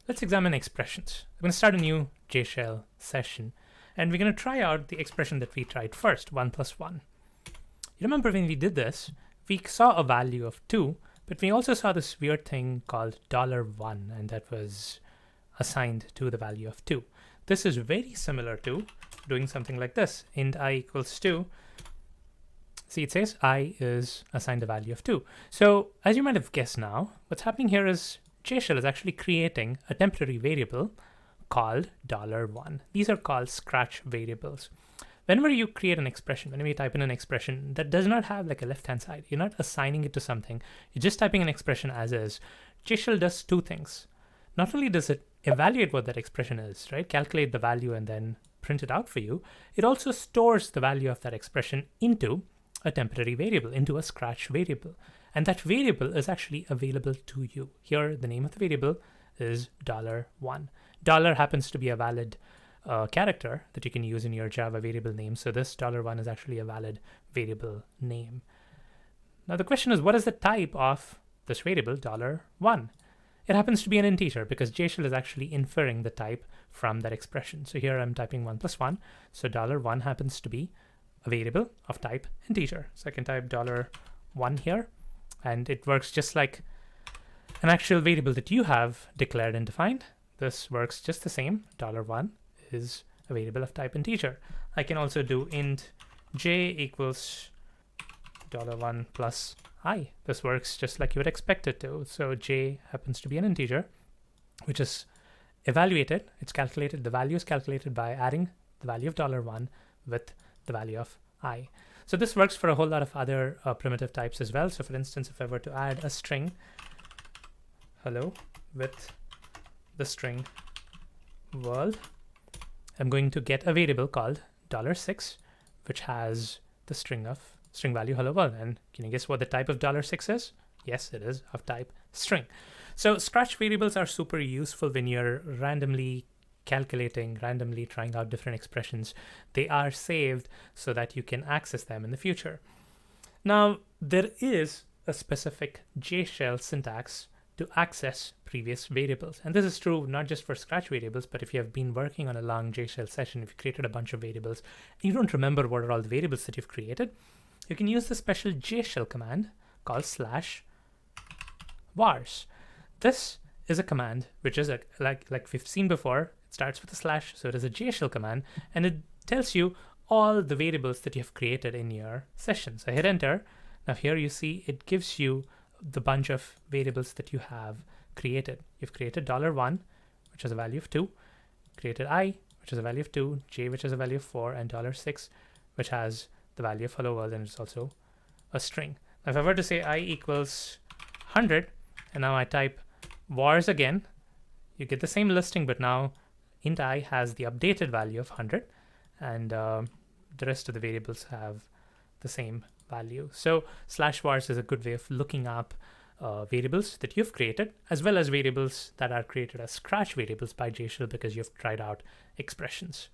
let's examine expressions. I'm going to start a new JShell session, and we're going to try out the expression that we tried first, 1 plus 1. You remember when we did this, we saw a value of 2, but we also saw this weird thing called $1, and that was assigned to the value of 2. This is very similar to doing something like this. Int I equals 2. See, it says I is assigned a value of 2. So as you might have guessed now, what's happening here is JShell is actually creating a temporary variable called $1. These are called scratch variables. Whenever you create an expression, whenever you type in an expression that does not have like a left-hand side, you're not assigning it to something, you're just typing an expression as is, JShell does two things. Not only does it evaluate what that expression is, right? Calculate the value and then print it out for you, it also stores the value of that expression into a temporary variable, into a scratch variable. And that variable is actually available to you. Here, the name of the variable is $1. Dollar happens to be a valid character that you can use in your Java variable name. So this $1 is actually a valid variable name. Now the question is, what is the type of this variable $1? It happens to be an integer because JShell is actually inferring the type from that expression. So here I'm typing 1 plus 1. So $1 happens to be a variable of type integer. So I can type $1 here, and it works just like an actual variable that you have declared and defined. This works just the same. $1 is a variable of type integer. I can also do int j equals $1 plus I. This works just like you would expect it to. So j happens to be an integer, which is evaluated. It's calculated. The value is calculated by adding the value of $1 with the value of I. So this works for a whole lot of other primitive types as well. So for instance, if I were to add a string hello with the string world, I'm going to get a variable called $6, which has the string value hello world. And can you guess what the type of $6 is? Yes, it is of type string. So scratch variables are super useful when you're randomly calculating, randomly trying out different expressions. They are saved so that you can access them in the future. Now, there is a specific JShell syntax to access previous variables. And this is true not just for scratch variables, but if you have been working on a long JShell session, if you created a bunch of variables, and you don't remember what are all the variables that you've created, you can use the special JShell command called /vars. This is a command which is like we've seen before. It starts with a slash, so it is a JShell command, and it tells you all the variables that you have created in your session. So hit enter. Now here you see it gives you the bunch of variables that you have created. You've created $1, which is a value of 2, created I, which is a value of 2, j, which is a value of 4, and $6, which has the value of hello world, and it's also a string. Now if I were to say I equals 100, and now I type vars again, you get the same listing, but now int I has the updated value of 100, and the rest of the variables have the same value. So /vars is a good way of looking up variables that you've created, as well as variables that are created as scratch variables by JShell because you've tried out expressions.